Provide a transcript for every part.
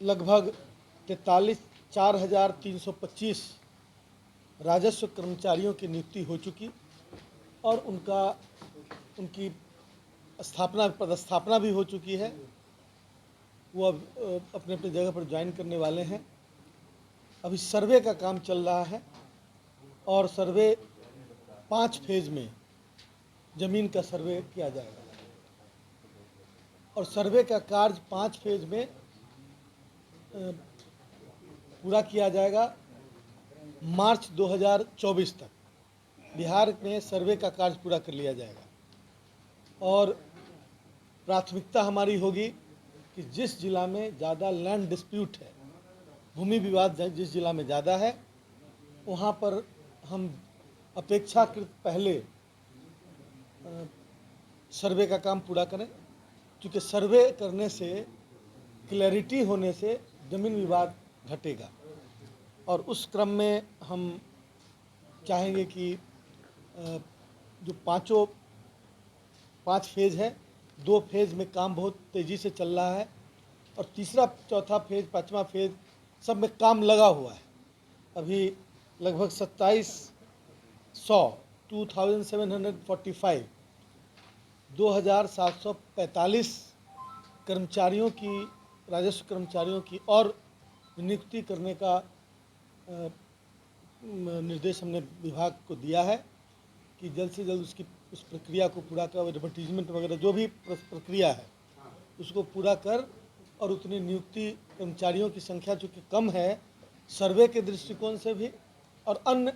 लगभग 4,325 राजस्व कर्मचारियों की नियुक्ति हो चुकी और उनकी पदस्थापना भी हो चुकी है। वो अब अपने अपने जगह पर ज्वाइन करने वाले हैं। अभी सर्वे का काम चल रहा है और सर्वे 5 फेज में ज़मीन का सर्वे किया जाएगा और सर्वे का कार्य 5 फेज में पूरा किया जाएगा। मार्च 2024 तक बिहार में सर्वे का कार्य पूरा कर लिया जाएगा और प्राथमिकता हमारी होगी कि जिस जिला में ज़्यादा लैंड डिस्प्यूट है, भूमि विवाद जिस जिला में ज़्यादा है, वहाँ पर हम अपेक्षाकृत पहले सर्वे का काम पूरा करें, क्योंकि सर्वे करने से, क्लैरिटी होने से ज़मीन विवाद घटेगा। और उस क्रम में हम चाहेंगे कि जो 5 फेज है, 2 फेज में काम बहुत तेज़ी से चल रहा है और तीसरा, चौथा फेज, 5वां फेज सब में काम लगा हुआ है। अभी लगभग 2745 कर्मचारियों की, राजस्व कर्मचारियों की और नियुक्ति करने का निर्देश हमने विभाग को दिया है कि जल्द से जल्द उस प्रक्रिया को पूरा कर, एडवर्टीजमेंट वगैरह जो भी प्रक्रिया है उसको पूरा कर और उतनी नियुक्ति कर्मचारियों की संख्या चूँकि कम है, सर्वे के दृष्टिकोण से भी और अन्य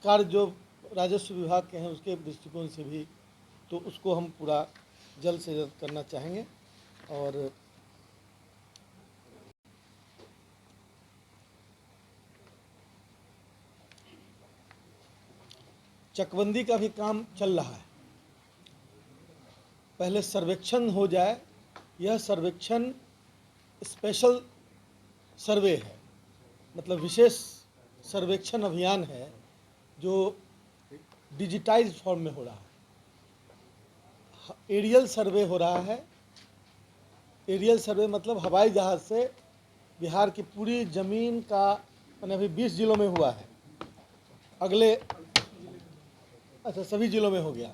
कार्य जो राजस्व विभाग के हैं उसके दृष्टिकोण से भी, तो उसको हम पूरा जल्द से जल्द करना चाहेंगे। और चकबंदी का भी काम चल रहा है। पहले सर्वेक्षण हो जाए। यह सर्वेक्षण स्पेशल सर्वे है, मतलब विशेष सर्वेक्षण अभियान है जो डिजिटाइज्ड फॉर्म में हो रहा है। एरियल सर्वे हो रहा है। एरियल सर्वे मतलब हवाई जहाज़ से बिहार की पूरी ज़मीन का, मैंने अभी 20 जिलों में हुआ है, अगले सभी जिलों में हो गया।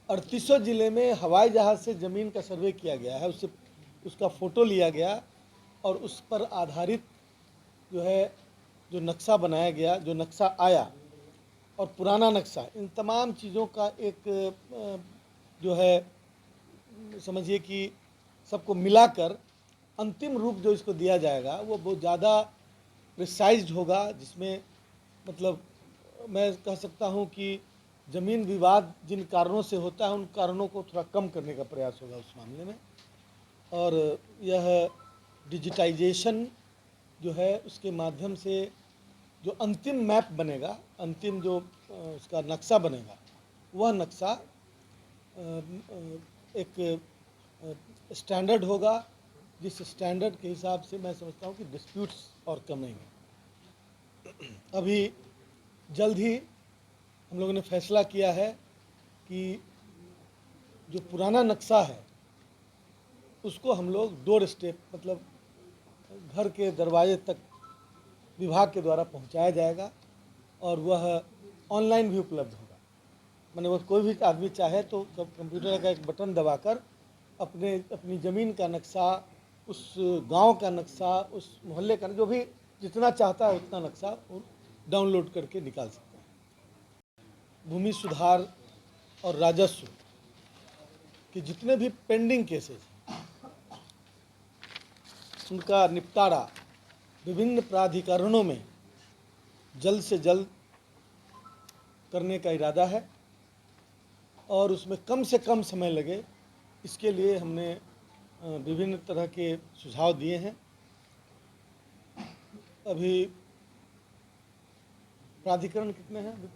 38 जिले में हवाई जहाज़ से ज़मीन का सर्वे किया गया है। उसका फ़ोटो लिया गया और उस पर आधारित जो नक्शा बनाया गया, जो नक्शा आया और पुराना नक्शा, इन तमाम चीज़ों का एक समझिए कि सबको मिलाकर अंतिम रूप जो इसको दिया जाएगा वो बहुत ज़्यादा प्रिसाइज्ड होगा, जिसमें मतलब मैं कह सकता हूँ कि ज़मीन विवाद जिन कारणों से होता है उन कारणों को थोड़ा कम करने का प्रयास होगा उस मामले में। और यह डिजिटाइजेशन जो है उसके माध्यम से जो अंतिम मैप बनेगा, अंतिम जो उसका नक्शा बनेगा, वह नक्शा एक स्टैंडर्ड होगा, जिस स्टैंडर्ड के हिसाब से मैं समझता हूँ कि डिस्प्यूट्स और कमेंगे। अभी जल्द ही हम लोगों ने फैसला किया है कि जो पुराना नक्शा है उसको हम लोग डोर स्टेप, मतलब घर के दरवाजे तक विभाग के द्वारा पहुंचाया जाएगा और वह ऑनलाइन भी उपलब्ध होगा। मैंने वो कोई भी आदमी चाहे तो कंप्यूटर का एक बटन दबाकर अपनी ज़मीन का नक्शा, उस गांव का नक्शा, उस मोहल्ले का, जो भी जितना चाहता है उतना नक्शा डाउनलोड करके निकाल सकता है। भूमि सुधार और राजस्व के जितने भी पेंडिंग केसेस हैं उनका निपटारा विभिन्न प्राधिकरणों में जल्द से जल्द करने का इरादा है और उसमें कम से कम समय लगे, इसके लिए हमने विभिन्न तरह के सुझाव दिए हैं। अभी प्राधिकरण कितने हैं?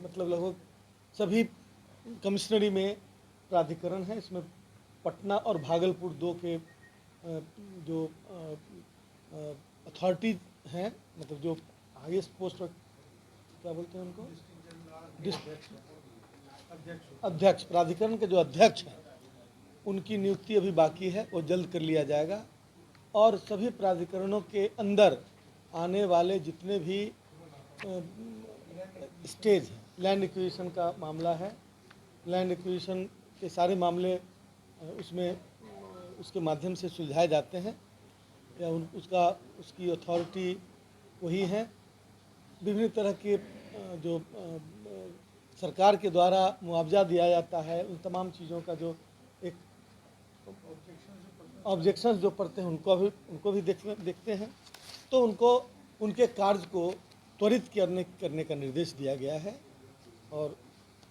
मतलब लगभग सभी कमिश्नरी में प्राधिकरण है। इसमें पटना और भागलपुर 2 के जो अथॉरिटी हैं, मतलब जो हाईएस्ट पोस्ट, क्या बोलते हैं उनको, अध्यक्ष, प्राधिकरण के जो अध्यक्ष हैं उनकी नियुक्ति अभी बाकी है, वो जल्द कर लिया जाएगा। और सभी प्राधिकरणों के अंदर आने वाले जितने भी स्टेज हैं, लैंड एक्विजिशन का मामला है, लैंड एक्विजिशन के सारे मामले उसके माध्यम से सुलझाए जाते हैं या उसकी अथॉरिटी वही है। विभिन्न तरह के जो सरकार के द्वारा मुआवजा दिया जाता है, उन तमाम चीज़ों का जो एक ऑब्जेक्शंस जो पड़ते हैं उनको भी देखते हैं। तो उनके कार्य को त्वरित करने का निर्देश दिया गया है। और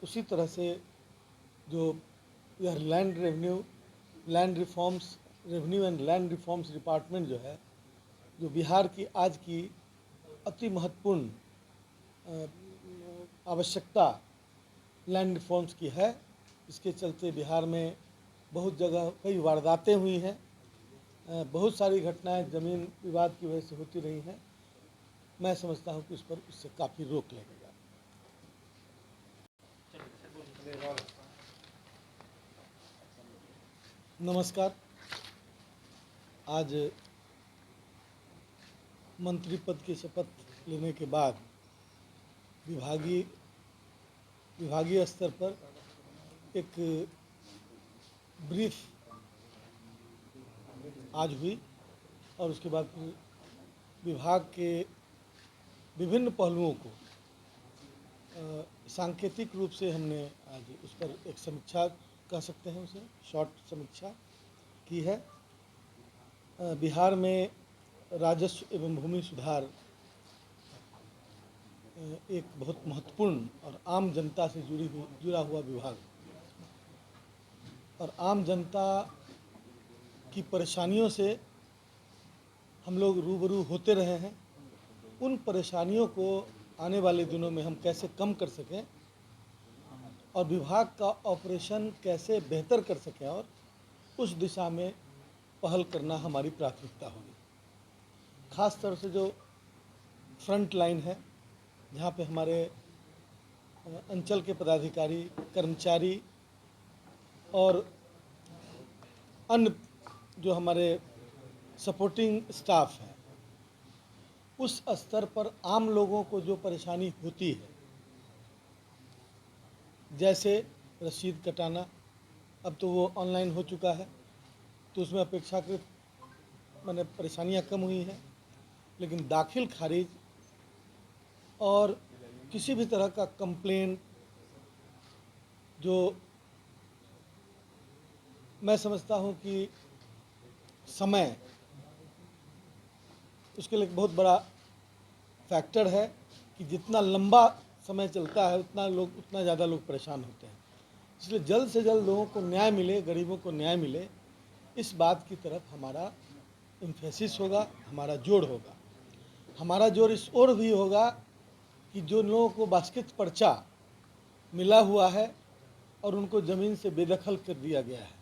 उसी तरह से जो यह revenue and land reforms department जो है, जो बिहार की आज की अति महत्वपूर्ण आवश्यकता लैंड रिफॉर्म्स की है, इसके चलते बिहार में बहुत जगह कई वारदातें हुई हैं, बहुत सारी घटनाएं ज़मीन विवाद की वजह से होती रही हैं। मैं समझता हूं कि उससे काफ़ी रोक लगेगा। नमस्कार। आज मंत्री पद की शपथ लेने के बाद विभागीय स्तर पर एक ब्रीफ आज हुई और उसके बाद विभाग के विभिन्न पहलुओं को सांकेतिक रूप से हमने आज उस पर एक समीक्षा कह सकते हैं, उसे शॉर्ट समीक्षा की है। बिहार में राजस्व एवं भूमि सुधार एक बहुत महत्वपूर्ण और आम जनता से जुड़ा हुआ विभाग, और आम जनता की परेशानियों से हम लोग रूबरू होते रहे हैं। उन परेशानियों को आने वाले दिनों में हम कैसे कम कर सकें और विभाग का ऑपरेशन कैसे बेहतर कर सकें, और उस दिशा में पहल करना हमारी प्राथमिकता होगी। ख़ास तौर से जो फ्रंट लाइन है, जहाँ पे हमारे अंचल के पदाधिकारी, कर्मचारी और अन्य जो हमारे सपोर्टिंग स्टाफ है, उस स्तर पर आम लोगों को जो परेशानी होती है, जैसे रसीद कटाना, अब तो वो ऑनलाइन हो चुका है, तो उसमें अपेक्षाकृत माने परेशानियां कम हुई हैं। लेकिन दाखिल खारिज और किसी भी तरह का कंप्लेन जो मैं समझता हूं कि समय उसके लिए एक बहुत बड़ा फैक्टर है कि जितना लंबा समय चलता है उतना ज़्यादा लोग परेशान होते हैं। इसलिए जल्द से जल्द लोगों को न्याय मिले, गरीबों को न्याय मिले, इस बात की तरफ हमारा एम्फेसिस होगा, हमारा जोर होगा। हमारा जोर इस ओर भी होगा कि जो लोगों को वास्तविक पर्चा मिला हुआ है और उनको ज़मीन से बेदखल कर दिया गया है,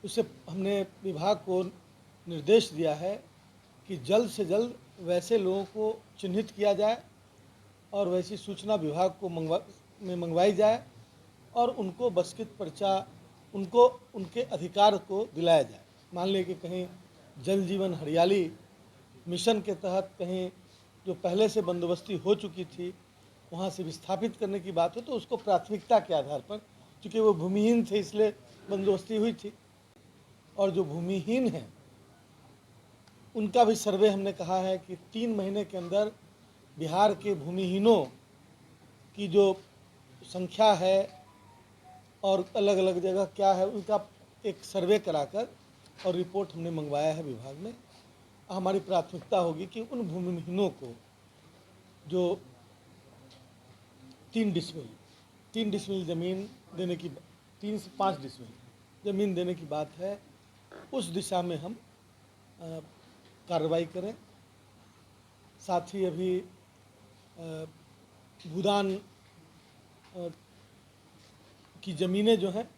उसे हमने विभाग को निर्देश दिया है कि जल्द से जल्द वैसे लोगों को चिन्हित किया जाए और वैसी सूचना विभाग को मंगवाई जाए और उनको बस्कित पर्चा उनको उनके अधिकार को दिलाया जाए। मान लें कि कहीं जल जीवन हरियाली मिशन के तहत कहीं जो पहले से बंदोबस्ती हो चुकी थी वहाँ से विस्थापित करने की बात हो, तो उसको प्राथमिकता के आधार पर, चूँकि वो भूमिहीन थे इसलिए बंदोबस्ती हुई थी, और जो भूमिहीन हैं उनका भी सर्वे हमने कहा है कि 3 महीने के अंदर बिहार के भूमिहीनों की जो संख्या है और अलग अलग जगह क्या है, उनका एक सर्वे कराकर और रिपोर्ट हमने मंगवाया है विभाग में। हमारी प्राथमिकता होगी कि उन भूमिहीनों को जो 3 डिसमिल ज़मीन देने की, 3 से 5 डिसमिल ज़मीन देने की बात है, उस दिशा में हम कार्रवाई करें। साथ ही अभी भूदान की ज़मीनें जो हैं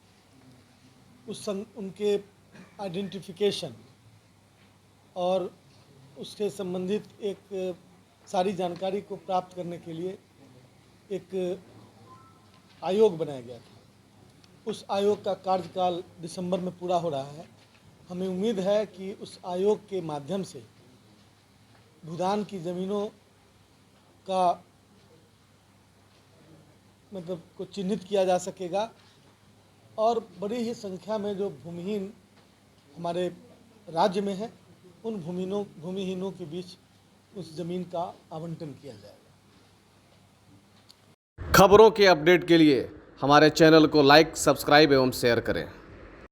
उनके आइडेंटिफिकेशन और उसके संबंधित एक सारी जानकारी को प्राप्त करने के लिए एक आयोग बनाया गया था। उस आयोग का कार्यकाल दिसंबर में पूरा हो रहा है। हमें उम्मीद है कि उस आयोग के माध्यम से भूदान की ज़मीनों का मतलब को चिन्हित किया जा सकेगा और बड़ी ही संख्या में जो भूमिहीन हमारे राज्य में है उन भूमिहीनों के बीच उस ज़मीन का आवंटन किया जाएगा। खबरों के अपडेट के लिए हमारे चैनल को लाइक, सब्सक्राइब एवं शेयर करें।